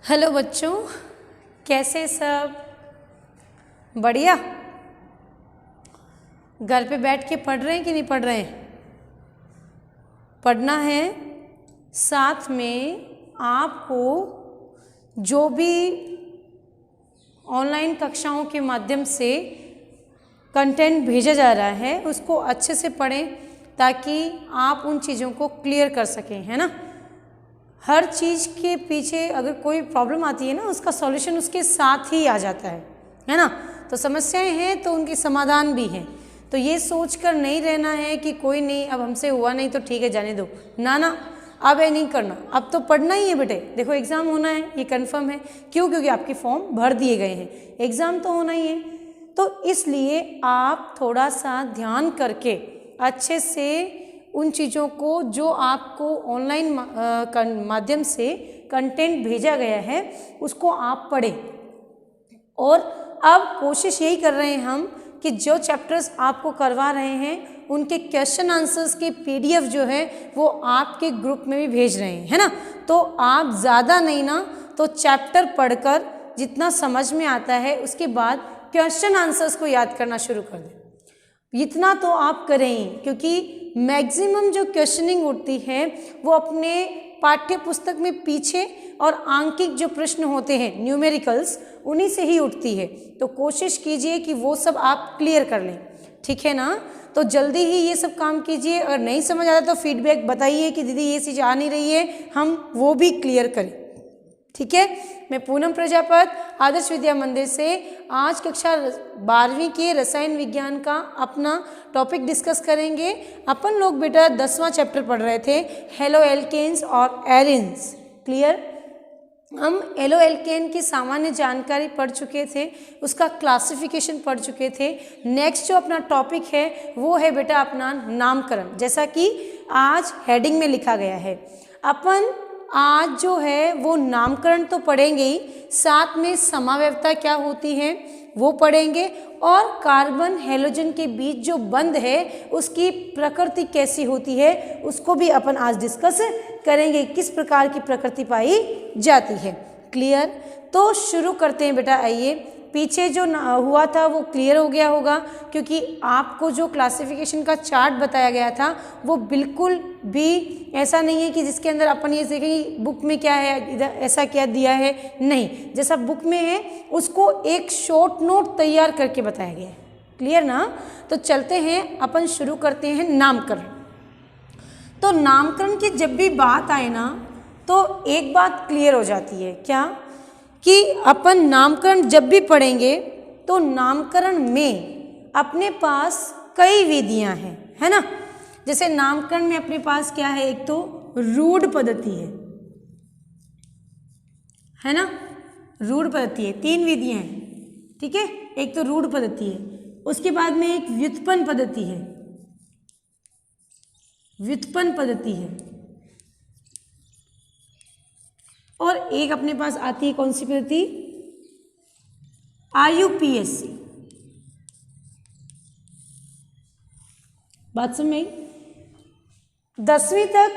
Hello बच्चों, कैसे सब? बढ़िया। घर पे बैठ के पढ़ रहे हैं कि नहीं पढ़ रहे हैं? पढ़ना है। साथ में आपको जो भी ऑनलाइन कक्षाओं के माध्यम से कंटेंट भेजा जा रहा है उसको अच्छे से पढ़ें ताकि आप उन चीज़ों को क्लियर कर सकें, है ना। हर चीज़ के पीछे अगर कोई प्रॉब्लम आती है ना, उसका सॉल्यूशन उसके साथ ही आ जाता है ना। तो समस्याएं हैं तो उनके समाधान भी हैं। तो ये सोचकर नहीं रहना है कि कोई नहीं, अब हमसे हुआ नहीं तो ठीक है जाने दो, ना ना, अब ये नहीं करना। अब तो पढ़ना ही है बेटे। देखो एग्ज़ाम होना है, ये कंफर्म है। क्यों? क्योंकि आपके फॉर्म भर दिए गए हैं, एग्ज़ाम तो होना ही है। तो इसलिए आप थोड़ा सा ध्यान करके अच्छे से उन चीज़ों को जो आपको ऑनलाइन माध्यम से कंटेंट भेजा गया है उसको आप पढ़ें। और अब कोशिश यही कर रहे हैं हम कि जो चैप्टर्स आपको करवा रहे हैं उनके क्वेश्चन आंसर्स की पीडीएफ जो है वो आपके ग्रुप में भी भेज रहे हैं, है ना। तो आप ज़्यादा नहीं ना तो चैप्टर पढ़कर जितना समझ में आता है उसके बाद क्वेश्चन आंसर्स को याद करना शुरू कर दें। इतना तो आप करें ही, क्योंकि मैक्सिमम जो क्वेश्चनिंग उठती है वो अपने पाठ्य पुस्तक में पीछे और आंकिक जो प्रश्न होते हैं न्यूमेरिकल्स, उन्हीं से ही उठती है। तो कोशिश कीजिए कि वो सब आप क्लियर कर लें, ठीक है ना। तो जल्दी ही ये सब काम कीजिए। अगर नहीं समझ आता तो फीडबैक बताइए कि दीदी ये चीज़ आ नहीं रही है, हम वो भी क्लियर करें, ठीक है। मैं पूनम प्रजापत आदर्श विद्या मंदिर से आज कक्षा 12वीं के रसायन विज्ञान का अपना टॉपिक डिस्कस करेंगे। अपन लोग बेटा 10वां चैप्टर पढ़ रहे थे, हेलो एल्केन्स और एरिन्स। क्लियर? हम हेलो एल्केन की सामान्य जानकारी पढ़ चुके थे, उसका क्लासिफिकेशन पढ़ चुके थे। नेक्स्ट जो अपना टॉपिक है वो है बेटा अपना नामकरण, जैसा कि आज हेडिंग में लिखा गया है। अपन आज जो है वो नामकरण तो पढ़ेंगे ही, साथ में समावयवता क्या होती है वो पढ़ेंगे, और कार्बन हैलोजन के बीच जो बंध है उसकी प्रकृति कैसी होती है उसको भी अपन आज डिस्कस करेंगे, किस प्रकार की प्रकृति पाई जाती है। क्लियर? तो शुरू करते हैं बेटा। आइए, पीछे जो हुआ था वो क्लियर हो गया होगा, क्योंकि आपको जो क्लासिफिकेशन का चार्ट बताया गया था वो बिल्कुल भी ऐसा नहीं है कि जिसके अंदर अपन ये देखें बुक में क्या है, इधर ऐसा क्या दिया है, नहीं। जैसा बुक में है उसको एक शॉर्ट नोट तैयार करके बताया गया है। क्लियर ना? तो चलते हैं, अपन शुरू करते हैं नामकरण। तो नामकरण की जब भी बात आए ना तो एक बात क्लियर हो जाती है, क्या? कि अपन नामकरण जब भी पढ़ेंगे तो नामकरण में अपने पास कई विधियां हैं, है ना। जैसे नामकरण में अपने पास क्या है, एक तो रूढ़ पद्धति है ना। रूढ़ पद्धति है, 3 विधियां हैं, ठीक है। एक तो रूढ़ पद्धति है, उसके बाद में एक व्युत्पन्न पद्धति है, व्युत्पन्न पद्धति है, और एक अपने पास आती है कौन सी पद्धति? IUPAC। बात समझ में? 10वीं तक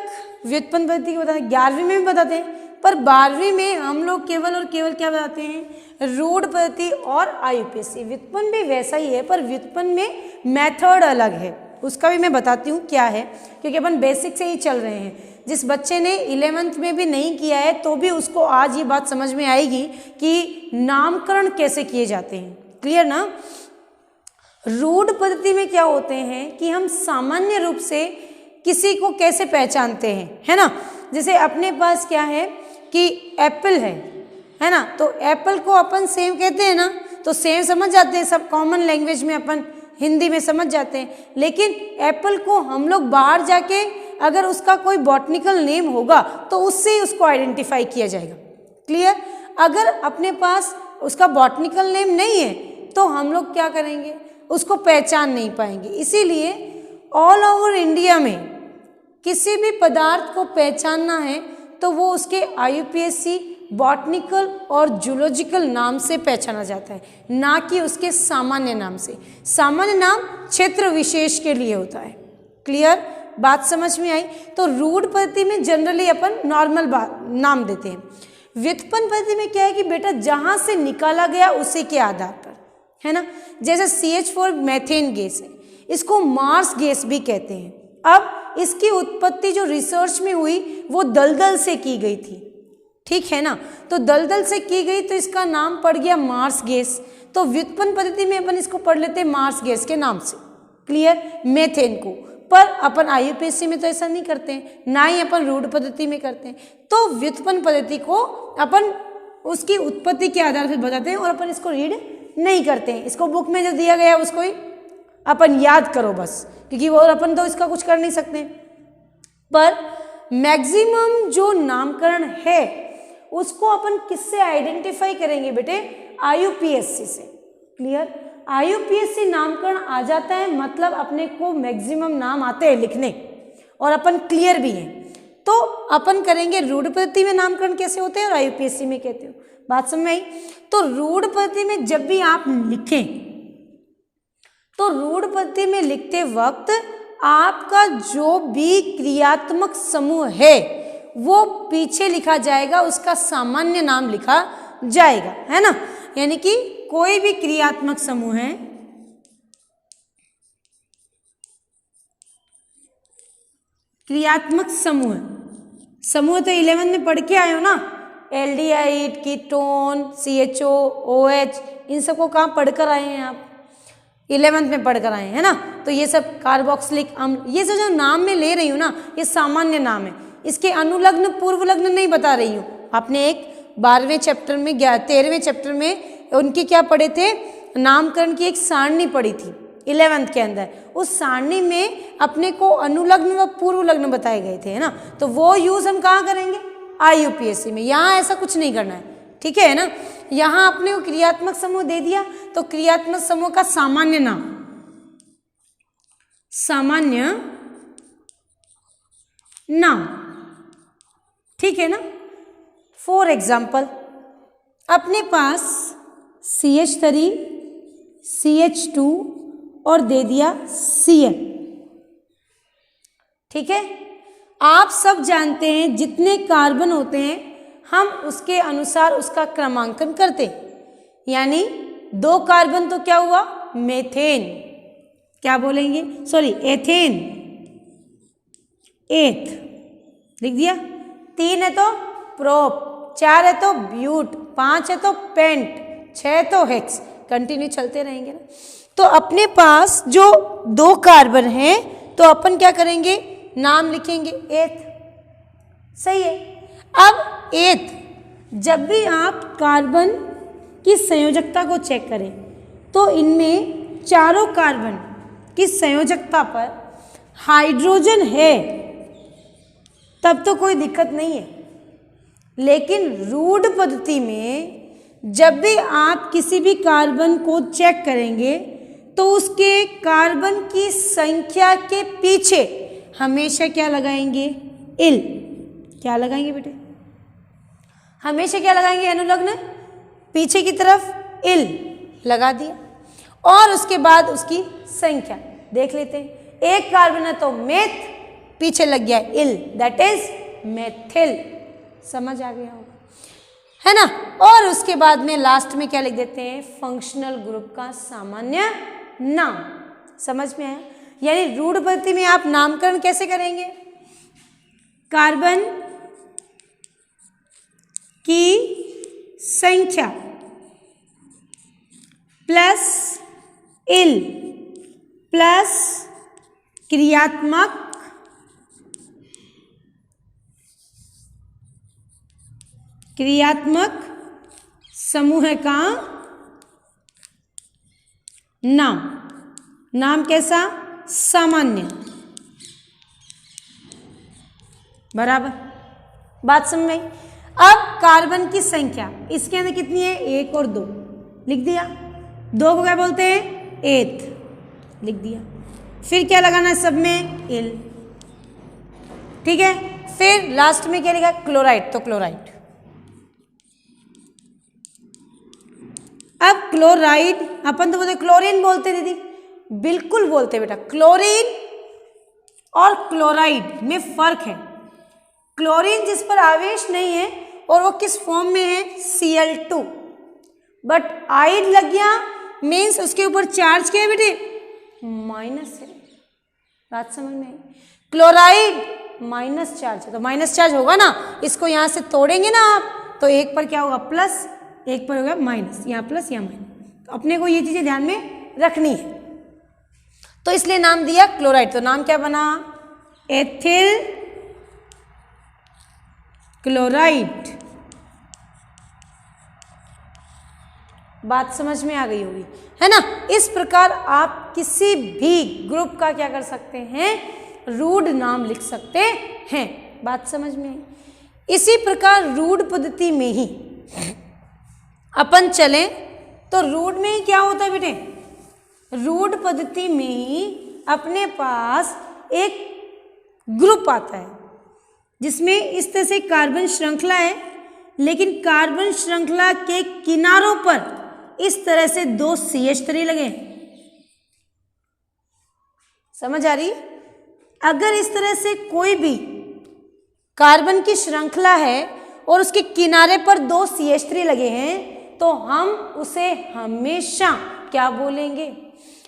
व्युत्पन्न पद्धति को बताते हैं, 11वीं में भी बताते हैं, पर 12वीं में हम लोग केवल और केवल क्या बताते हैं? रूढ़ पद्धति और IUPAC। व्युत्पन्न भी वैसा ही है, पर व्युत्पन्न में मेथड अलग है, उसका भी मैं बताती हूँ क्या है, क्योंकि अपन बेसिक से ही चल रहे हैं। जिस बच्चे ने 11th में भी नहीं किया है तो भी उसको आज ये बात समझ में आएगी कि नामकरण कैसे किए जाते हैं। क्लियर ना? रूढ़ पद्धति में क्या होते हैं कि हम सामान्य रूप से किसी को कैसे पहचानते हैं, है ना। जैसे अपने पास क्या है कि एप्पल है ना, तो एप्पल को अपन सेब कहते हैं ना, तो सेब समझ जाते हैं सब, कॉमन लैंग्वेज में अपन हिंदी में समझ जाते हैं। लेकिन एप्पल को हम लोग बाहर जाके अगर उसका कोई बॉटनिकल नेम होगा तो उससे ही उसको आइडेंटिफाई किया जाएगा। क्लियर? अगर अपने पास उसका बॉटनिकल नेम नहीं है तो हम लोग क्या करेंगे, उसको पहचान नहीं पाएंगे। इसीलिए ऑल ओवर इंडिया में किसी भी पदार्थ को पहचानना है तो वो उसके IUPAC बॉटनिकल और जूलॉजिकल नाम से पहचाना जाता है, ना कि उसके सामान्य नाम से। सामान्य नाम क्षेत्र विशेष के लिए होता है। क्लियर? बात समझ में आई? तो रूढ़ पद्धति में जनरली अपन नॉर्मल नाम देते हैं। व्युत्पन्न पद्धति में क्या है कि बेटा जहां से निकाला गया उसी के आधार पर, है ना। जैसे CH4 मेथेन गैस है, इसको मार्स गैस भी कहते हैं। अब इसकी उत्पत्ति जो रिसर्च में हुई वो दलदल से की गई थी, ठीक है ना। तो दलदल से की गई तो इसका नाम पड़ गया मार्स गैस। तो व्युत्पन्न पद्धति में अपन इसको पढ़ लेते हैं मार्स गैस के नाम से। क्लियर? मेथेन को। पर अपन IUPAC में तो ऐसा नहीं करते हैं, ना ही अपन रूढ़ पद्धति में करते हैं। तो व्युत्पन्न पद्धति को अपन उसकी उत्पत्ति के आधार पर बताते हैं और अपन इसको रीड नहीं करते हैं। इसको बुक में जो दिया गया है उसको ही अपन याद करो बस, क्योंकि वो अपन तो इसका कुछ कर नहीं सकते। पर मैक्सिमम जो नामकरण है उसको अपन किससे आइडेंटिफाई करेंगे बेटे? IUPAC से। क्लियर? IUPAC नामकरण आ जाता है मतलब अपने को मैक्सिमम नाम आते हैं लिखने और अपन क्लियर भी हैं। तो अपन करेंगे रूढ़ पद्धति में नामकरण कैसे होते हैं और IUPAC में कहते हो। बात समझ में आई? तो रूढ़ पद्धति में जब भी आप लिखें तो रूढ़ पद्धति में लिखते वक्त आपका जो भी क्रियात्मक समूह है वो पीछे लिखा जाएगा, उसका सामान्य नाम लिखा जाएगा, है ना। यानी कि कोई भी क्रियात्मक समूह है, क्रियात्मक समूह, समूह तो 11 में पढ़ के आए हो ना, एल्डिहाइड, कीटोन, CHO, OH, इन सबको कहाँ पढ़कर आए हैं आप? 11th में पढ़कर आए हैं ना। तो ये सब कार्बोक्सिलिक अम्ल, ये जो नाम मैं ले रही हूँ ना, ये सामान्य नाम है। इसके अनुलग्न पूर्व लग्न नहीं बता रही हूँ। आपने एक 12वें चैप्टर में 13वें चैप्टर में उनके क्या पढ़े थे, नामकरण की एक सारणी पढ़ी थी 11th के अंदर। उस सारणी में अपने को अनुलग्न व पूर्व लग्न बताए गए थे, है ना। तो वो यूज हम कहाँ करेंगे? IUPAC में। यहाँ ऐसा कुछ नहीं करना है, ठीक है ना। यहाँ अपने को क्रियात्मक समूह दे दिया तो क्रियात्मक समूह का सामान्य नाम, सामान्य नाम, ठीक है ना। फॉर एग्जाम्पल अपने पास CH3, CH2 और दे दिया Cl, ठीक है। आप सब जानते हैं जितने कार्बन होते हैं हम उसके अनुसार उसका क्रमांकन करते, यानी 2 कार्बन तो क्या हुआ? मेथेन, क्या बोलेंगे, सॉरी एथेन, एथ लिख दिया। 3 है तो प्रोप, 4 है तो ब्यूट, 5 है तो पेंट, 6 तो हेक्स, कंटिन्यू चलते रहेंगे ना। तो अपने पास जो 2 कार्बन हैं तो अपन क्या करेंगे? नाम लिखेंगे एथ, सही है। अब एथ, जब भी आप कार्बन की संयोजकता को चेक करें तो इनमें चारों कार्बन की संयोजकता पर हाइड्रोजन है तब तो कोई दिक्कत नहीं है। लेकिन रूढ़ पद्धति में जब भी आप किसी भी कार्बन को चेक करेंगे तो उसके कार्बन की संख्या के पीछे हमेशा क्या लगाएंगे? इल। क्या लगाएंगे बेटे? हमेशा क्या लगाएंगे? अनुलग्न, पीछे की तरफ इल लगा दिया और उसके बाद उसकी संख्या देख लेते हैं। एक कार्बन है तो मेथ, पीछे लग गया इल, दैट इज मेथिल। समझ आ गया होगा, है ना। और उसके बाद में लास्ट में क्या लिख देते हैं? फंक्शनल ग्रुप का सामान्य नाम। समझ में आया? यानी रूढ़ पद्धति में आप नामकरण कैसे करेंगे? कार्बन की संख्या प्लस इल प्लस क्रियात्मक समूह का नाम। नाम कैसा? सामान्य। बराबर। बात समझ में आई। अब कार्बन की संख्या इसके अंदर कितनी है, 1 और 2 लिख दिया। 2 को क्या बोलते हैं, एथ लिख दिया। फिर क्या लगाना है सब में, एल। ठीक है, फिर लास्ट में क्या लिखा, क्लोराइड, तो क्लोराइड। अब क्लोराइड अपन तो बोलते क्लोरीन बोलते दीदी, बिल्कुल बोलते बेटा। क्लोरीन और क्लोराइड में फर्क है। क्लोरीन जिस पर आवेश नहीं है और वो किस फॉर्म में है, Cl2, बट आइड लग गया मीन्स उसके ऊपर चार्ज क्या है बेटे, माइनस है। बात समझ में आई। क्लोराइड माइनस चार्ज है, तो माइनस चार्ज होगा ना, इसको यहां से तोड़ेंगे ना आप, तो एक पर क्या होगा, प्लस, एक पर होगा माइनस, यहाँ प्लस यहाँ माइनस। तो अपने को ये चीजें ध्यान में रखनी है, तो इसलिए नाम दिया क्लोराइड। तो नाम क्या बना, एथिल क्लोराइड। बात समझ में आ गई होगी, है ना। इस प्रकार आप किसी भी ग्रुप का क्या कर सकते हैं, रूढ़ नाम लिख सकते हैं। बात समझ में आई। इसी प्रकार रूढ़ पद्धति में ही अपन चलें तो रूढ़ में ही क्या होता है बेटे, रूढ़ पद्धति में ही अपने पास एक ग्रुप आता है जिसमें इस तरह से कार्बन श्रृंखला है, लेकिन कार्बन श्रृंखला के किनारों पर इस तरह से 2 CH3 लगे। समझ आ रही। अगर इस तरह से कोई भी कार्बन की श्रृंखला है और उसके किनारे पर 2 CH3 लगे हैं, तो हम उसे हमेशा क्या बोलेंगे,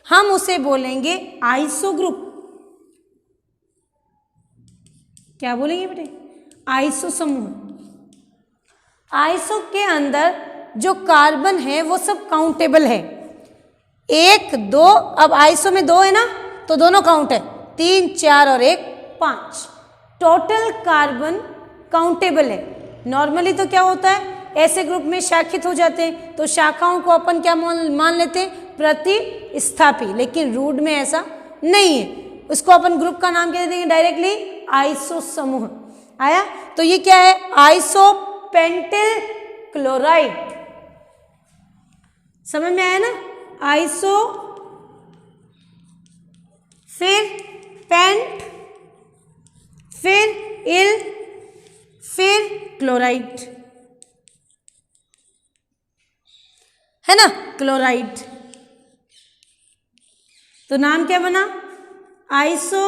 हम उसे बोलेंगे आइसो ग्रुप। क्या बोलेंगे बेटे, आइसो समूह। आइसो के अंदर जो कार्बन है वो सब काउंटेबल है, 1 2, अब आइसो में 2 है ना, तो दोनों काउंट है, 3 4 और 1 5। टोटल कार्बन काउंटेबल है। नॉर्मली तो क्या होता है, ऐसे ग्रुप में शाखित हो जाते हैं, तो शाखाओं को अपन क्या मान लेते हैं, प्रतिस्थापी। लेकिन रूढ़ में ऐसा नहीं है, उसको अपन ग्रुप का नाम क्या दे देंगे, डायरेक्टली आइसो समूह। आया, तो ये क्या है, आइसो पेंटिल क्लोराइड। समझ में आया ना, आइसो, फिर पेंट, फिर इल, फिर क्लोराइड, है ना, क्लोराइड। तो नाम क्या बना, आइसो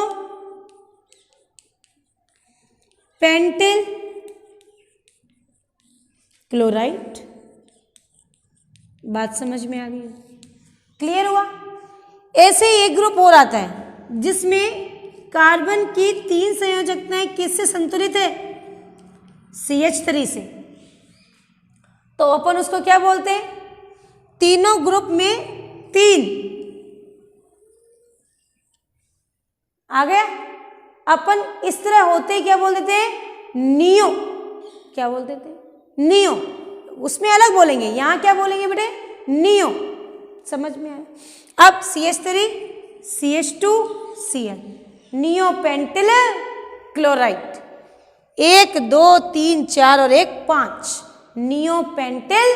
पेंटिल क्लोराइड। बात समझ में आ गई, क्लियर हुआ। ऐसे ही एक ग्रुप और आता है जिसमें कार्बन की 3 संयोजकताएं किससे संतुलित है, CH3 से। तो अपन उसको क्या बोलते हैं, तीनों ग्रुप में 3 आ गया। अपन इस तरह होते क्या बोल देते हैं, नियो। क्या बोल देते हैं, नियो। उसमें अलग बोलेंगे, यहां क्या बोलेंगे बेटे, नियो। समझ में आया। अब CH3 CH2 Cl, neo pentyl chloride. 1 2 3 4 और 1 5, नियो पेंटिल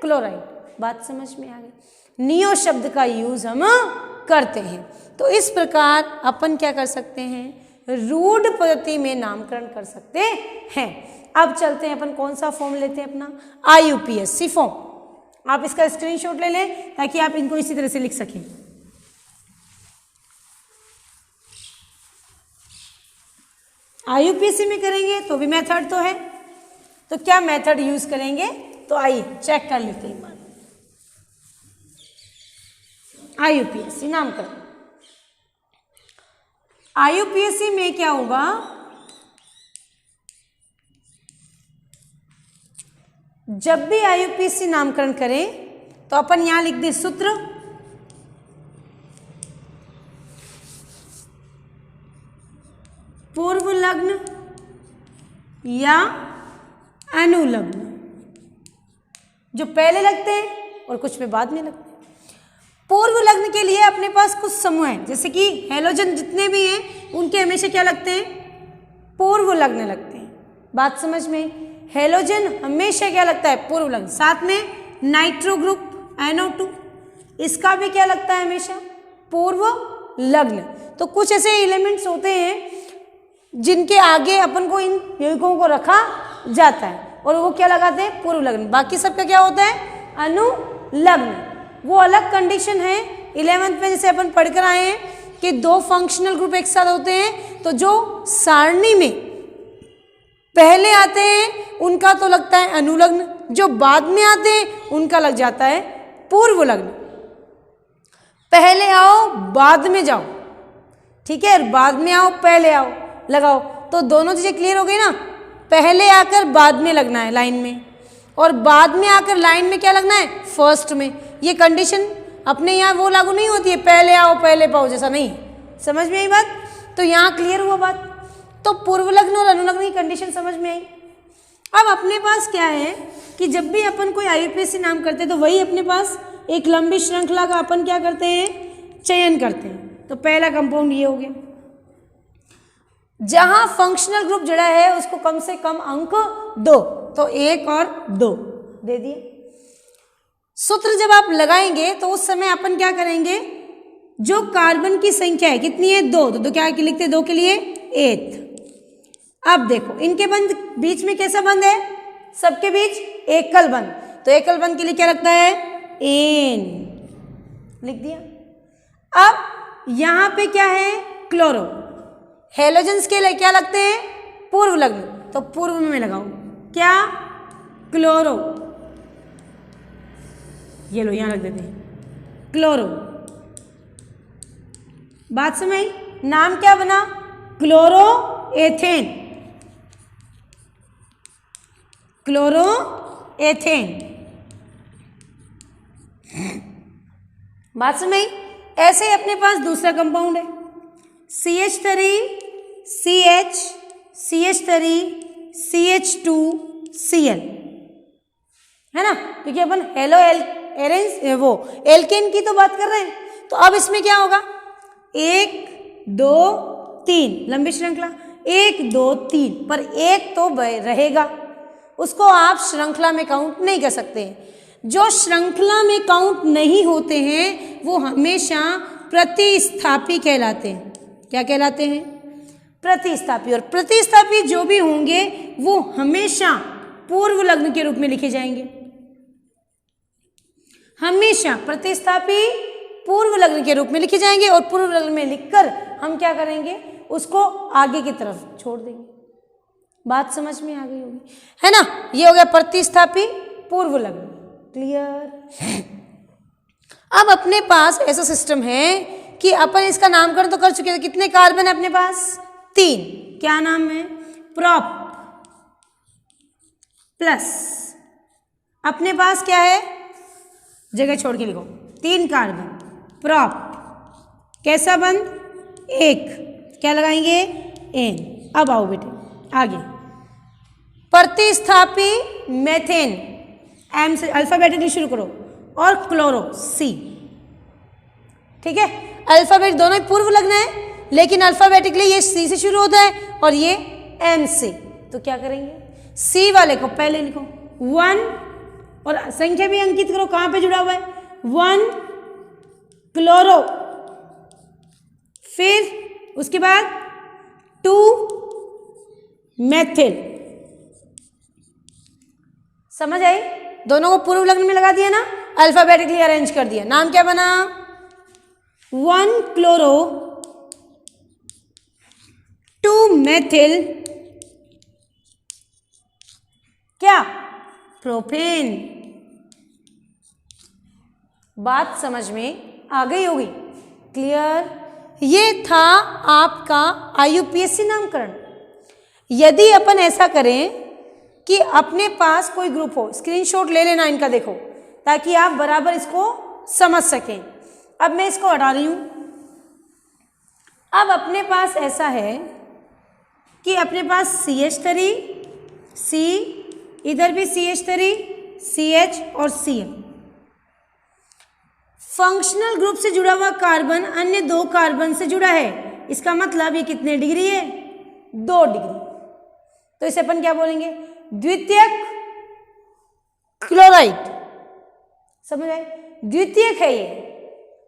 क्लोराइड। बात समझ में आ गई। नियो शब्द का यूज हम करते हैं। तो इस प्रकार अपन क्या कर सकते हैं, रूढ़ पद्धति में नामकरण कर सकते हैं। अब चलते हैं अपन कौन सा फॉर्म लेते हैं, अपना IUPAC फॉर्म। आप इसका स्क्रीनशॉट ले लें ताकि आप इनको इसी तरह से लिख सकें। IUPAC में करेंगे तो भी मेथड तो है, तो क्या मेथड यूज करेंगे, तो आइए चेक कर लेते हैं एक बार। IUPAC नामकरण, IUPAC में क्या होगा, जब भी IUPAC नामकरण करें तो अपन यहां लिख दें सूत्र, पूर्व लग्न या अनुलग्न, जो पहले लगते हैं और कुछ में बाद में लगते हैं। पूर्व लग्न के लिए अपने पास कुछ समूह हैं, जैसे कि हेलोजन जितने भी हैं उनके हमेशा क्या लगते हैं, पूर्व पूर्व लग्न लगते हैं। बात समझ में? हेलोजन हमेशा क्या लगता है? पूर्व लग्न। साथ में नाइट्रो ग्रुप NO2, इसका भी क्या लगता है? हमेशा पूर्व लग्न। तो कुछ ऐसे एलिमेंट्स होते हैं जिनके आगे अपन को इन यौगिकों को रखा जाता है और वो क्या लगाते हैं? पूर्व लग्न। बाकी सबका क्या होता है? अनुलग्न। वो अलग कंडीशन है। 11th में जैसे अपन पढ़कर आए हैं कि दो फंक्शनल ग्रुप एक साथ होते हैं, तो जो सारणी में पहले आते हैं उनका तो लगता है अनुलग्न, जो बाद में आते हैं उनका लग जाता है पूर्व लग्न। पहले आओ बाद में जाओ, ठीक है, बाद में आओ पहले आओ, लगाओ। तो दोनों चीजें क्लियर हो गई ना? पहले आकर बाद में लगना है लाइन में, और बाद में आकर लाइन में क्या लगना है? फर्स्ट में। ये कंडीशन अपने यहाँ वो लागू नहीं होती है पहले आओ पहले पाओ जैसा, नहीं। समझ में आई बात? तो यहाँ क्लियर हुआ बात। तो पूर्व लग्न और अनुलग्न की कंडीशन समझ में आई। अब अपने पास क्या है कि जब भी अपन कोई IUPAC नाम करते हैं तो वही अपने पास एक लंबी श्रृंखला का अपन क्या करते हैं? चयन करते हैं। तो पहला कंपाउंड ये हो गया। जहां फंक्शनल ग्रुप जुड़ा है उसको कम से कम अंक 2, तो 1 और 2 दे दिए। सूत्र जब आप लगाएंगे तो उस समय अपन क्या करेंगे? जो कार्बन की संख्या है कितनी है? 2, तो 2 क्या लिखते हैं? 2 के लिए 8। अब देखो इनके बंध बीच में कैसा बंध है? सबके बीच एकल बंध, तो एकल बंध के लिए क्या लगता है? एन लिख दिया। अब यहां पे क्या है? क्लोरो। हेलोजन्स के लिए क्या लगते हैं? पूर्व लग्न, तो पूर्व में लगाओ क्या? क्लोरो। ये लो यहां रख देते हैं क्लोरो। बात समझ आई? नाम क्या बना? Chloro ethane. Chloro ethane. बात समझ आई? ऐसे ही अपने पास दूसरा कंपाउंड है CH3 CH CH3 CH2Cl, है ना? क्योंकि अपन हेलो एरेंज वो एल्केन की तो बात कर रहे हैं। तो अब इसमें क्या होगा? 1 2 3 लंबी श्रृंखला, 1 2 3, पर एक तो रहेगा, उसको आप श्रृंखला में काउंट नहीं कर सकते। जो श्रृंखला में काउंट नहीं होते हैं वो हमेशा प्रतिस्थापी कहलाते हैं। क्या कहलाते हैं? प्रतिस्थापी। और प्रतिस्थापी जो भी होंगे वो हमेशा पूर्व लग्न के रूप में लिखे जाएंगे। हमेशा प्रतिस्थापी पूर्व लग्न के रूप में लिखे जाएंगे, और पूर्व लग्न में लिखकर हम क्या करेंगे? उसको आगे की तरफ छोड़ देंगे। बात समझ में आ गई होगी, है ना? ये हो गया प्रतिस्थापी पूर्व लग्न। क्लियर? अब अपने पास ऐसा सिस्टम है कि अपन इसका नामकरण तो कर चुके थे। कितने कार्बन है अपने पास? 3। क्या नाम है? Prop plus. अपने पास क्या है? जगह छोड़ के लिखो। 3 कार्बन, प्रोप, कैसा बंध? 1, क्या लगाएंगे? एन। अब आओ बेटे आगे। प्रतिस्थापी मेथेन, एम से अल्फाबेटिकली शुरू करो, और क्लोरो C। ठीक है, अल्फाबेट दोनों ही पूर्व लग्न है, लेकिन अल्फाबेटिकली ये C से शुरू होता है और ये M से। तो क्या करेंगे? C वाले को पहले लिखो 1, और संख्या भी अंकित करो कहां पे जुड़ा हुआ है? 1 क्लोरो, फिर उसके बाद 2 मेथिल। समझ आई? दोनों को पूर्व लग्न में लगा दिया ना, अल्फाबेटिकली अरेंज कर दिया। नाम क्या बना? 1 क्लोरो 2 मेथिल, क्या? प्रोपेन। बात समझ में आ गई होगी? क्लियर? ये था आपका IUPAC नामकरण। यदि अपन ऐसा करें कि अपने पास कोई ग्रुप हो, स्क्रीनशॉट ले लेना इनका, देखो, ताकि आप बराबर इसको समझ सकें। अब मैं इसको हटा रही हूं। अब अपने पास ऐसा है कि अपने पास CH3 C, इधर भी CH3 CH और Cl। फंक्शनल ग्रुप से जुड़ा हुआ कार्बन अन्य 2 कार्बन से जुड़ा है। इसका मतलब ये कितने डिग्री है? 2 डिग्री। तो इसे अपन क्या बोलेंगे, द्वितीयक क्लोराइड। समझ आए, द्वितीयक है ये।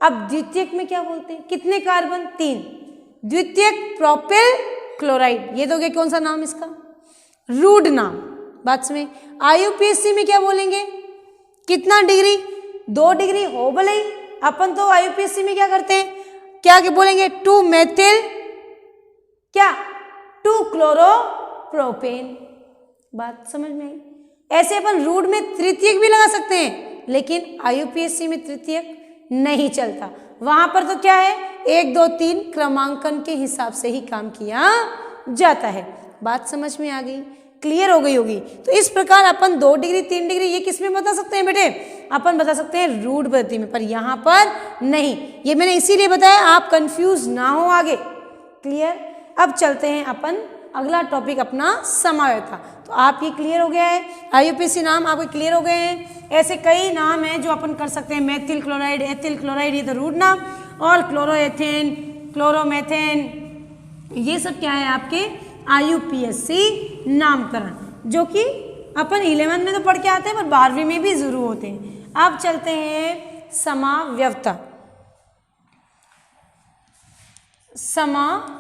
अब द्वितीयक में क्या बोलते हैं, कितने कार्बन, 3, द्वितीयक प्रोपिल क्लोराइड। ये तो क्या, कौन सा नाम इसका, रूड नाम। बात समझ। आईयूपीएसी में क्या बोलेंगे, कितना डिग्री, 2 डिग्री हो भले ही, अपन तो आईयूपीएसी में क्या करते हैं, क्या बोलेंगे, 2 मेथिल क्या 2 क्लोरोप्रोपेन। बात समझ में आई। ऐसे अपन रूड में तृतीयक भी लगा सकते हैं, लेकिन आईयूपीएसी में तृतीयक नहीं चलता। वहां पर तो क्या है, 1 2 3 क्रमांकन के हिसाब से ही काम किया जाता है। बात समझ में आ गई, क्लियर हो गई होगी। तो इस प्रकार अपन 2 डिग्री 3 डिग्री ये किस में बता सकते हैं बेटे, अपन बता सकते हैं रूड पद्धति में, पर यहाँ पर नहीं। ये मैंने इसीलिए बताया आप कंफ्यूज ना हो आगे। क्लियर। अब चलते हैं अपन अगला टॉपिक अपना समावेयता। तो आप ये क्लियर हो गया है, आईयूपीएसी नाम आपके क्लियर हो गए हैं। ऐसे कई नाम हैं जो अपन कर सकते हैं, मेथिल क्लोराइड, एथिल क्लोराइड, ये तो रूड नाम, और क्लोरोएथेन, क्लोरोमेथेन, ये सब क्या है आपके आईयूपीएसी नामकरण, जो कि अपन 11वीं में तो पढ़ के आते हैं, पर 12वीं में भी जरूर होते हैं। अब चलते हैं समाव्यवता। समाव्यवता,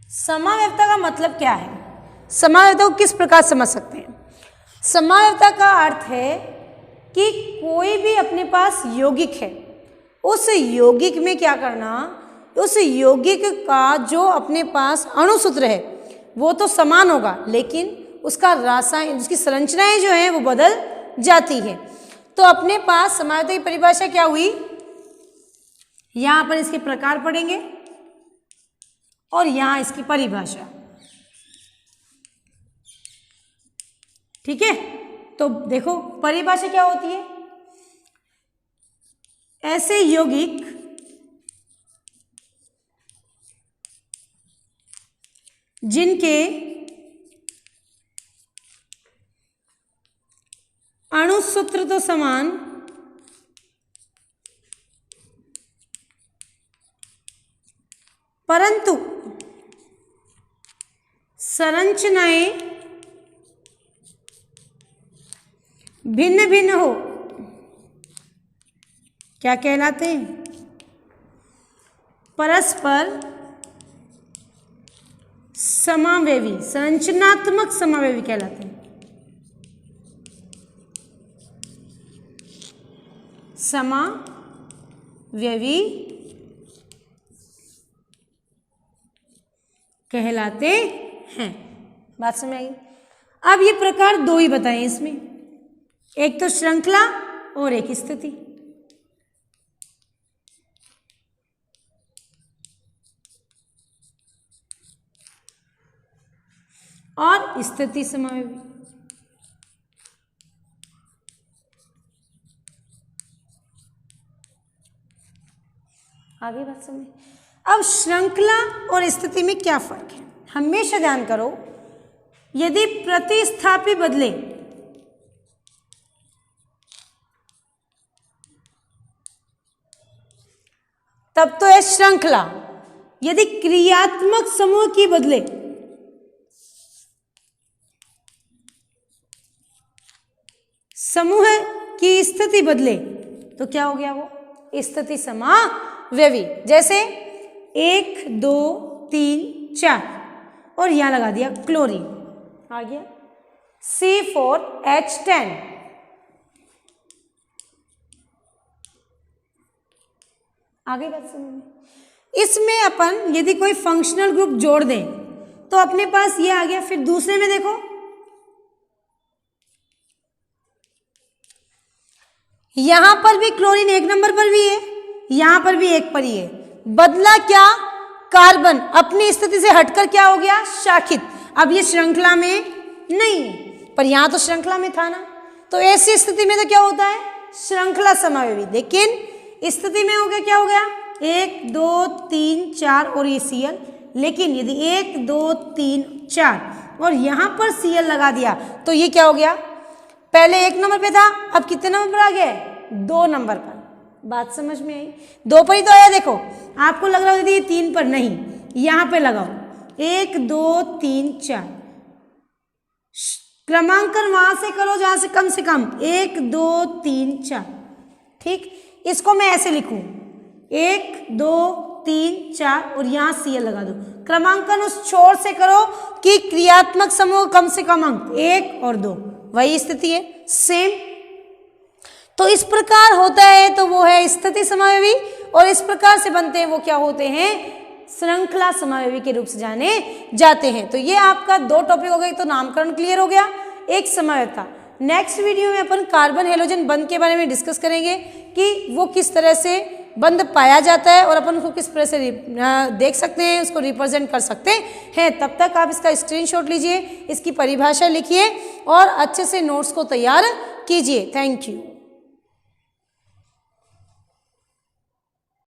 समाव्यवता का मतलब क्या है, समाव्यवता को किस प्रकार समझ सकते हैं। समाव्यवता का अर्थ है कि कोई भी अपने पास यौगिक है, उस यौगिक में क्या करना, उस यौगिक का जो अपने पास अणुसूत्र है वो तो समान होगा, लेकिन उसका रासायनिक, उसकी संरचनाएं जो हैं वो बदल जाती है। तो अपने पास समाव्यवता की परिभाषा क्या हुई, यहां पर इसके प्रकार पढ़ेंगे और यहां इसकी परिभाषा। ठीक है, तो देखो परिभाषा क्या होती है, ऐसे यौगिक जिनके अणुसूत्र तो समान, परंतु संरचनाएं भिन्न भिन्न हो, क्या कहलाते हैं, परस्पर समावेवी, संरचनात्मक समावेवी कहलाते हैं। समावेवी कहलाते हैं। बात समझ आई। अब ये प्रकार 2 ही बताएं इसमें, एक तो श्रृंखला और एक स्थिति। और स्थिति समावेवी। आगे बात समझ। अब श्रृंखला और स्थिति में क्या फर्क है, हमेशा ध्यान करो, यदि प्रतिस्थापी बदले तब तो है श्रृंखला, यदि क्रियात्मक समूह की बदले समूह की स्थिति बदले तो क्या हो गया, वो स्थिति समावेवी। जैसे 1 2 3 4 और यहां लगा दिया क्लोरीन, आ गया C4H10। आगे बात समझिए। इसमें अपन यदि कोई फंक्शनल ग्रुप जोड़ दें तो अपने पास ये आ गया। फिर दूसरे में देखो, यहां पर भी क्लोरीन 1 नंबर पर भी है, यहां पर भी 1 पर ही है। बदला क्या, कार्बन अपनी स्थिति से हटकर क्या हो गया, शाखित। अब ये श्रृंखला में नहीं है, पर यहां तो श्रृंखला में था ना, तो ऐसी स्थिति में तो क्या होता है, श्रृंखला समावेवी। लेकिन स्थिति में हो गया, क्या हो गया, 1 2 3 4 और ये Cl। लेकिन यदि 1 2 3 4 और यहां पर Cl लगा दिया तो ये क्या हो गया, पहले 1 नंबर पे था, अब कितने नंबर पर आ गया, 2 नंबर पर। बात समझ में आई, 2 पर ही तो आया। देखो आपको लग रहा है 3 पर, नहीं, यहां पे लगाओ, 1 2 3 4। क्रमांकन वहां से करो जहां से कम 1 2 3 4। ठीक, इसको मैं ऐसे लिखूं 1 2 3 4 और यहां CL लगा दो। क्रमांकन उस छोर से करो कि क्रियात्मक समूह कम से कम अंक 1 और 2, वही स्थिति है सेम। तो इस प्रकार होता है तो वो है स्थिति समावेवी, और इस प्रकार से बनते हैं वो क्या होते हैं, श्रृंखला समावेवी के रूप से जाने जाते हैं। तो ये आपका 2 टॉपिक हो गए, तो नामकरण क्लियर हो गया, एक समावेयता। नेक्स्ट वीडियो में अपन कार्बन हेलोजन बंध के बारे में डिस्कस करेंगे कि वो किस तरह से बंध पाया जाता है और अपन उसको किस तरह से देख सकते हैं, उसको रिप्रेजेंट कर सकते हैं। तब तक आप इसका स्क्रीनशॉट लीजिए, इसकी परिभाषा लिखिए और अच्छे से नोट्स को तैयार कीजिए। Thank you.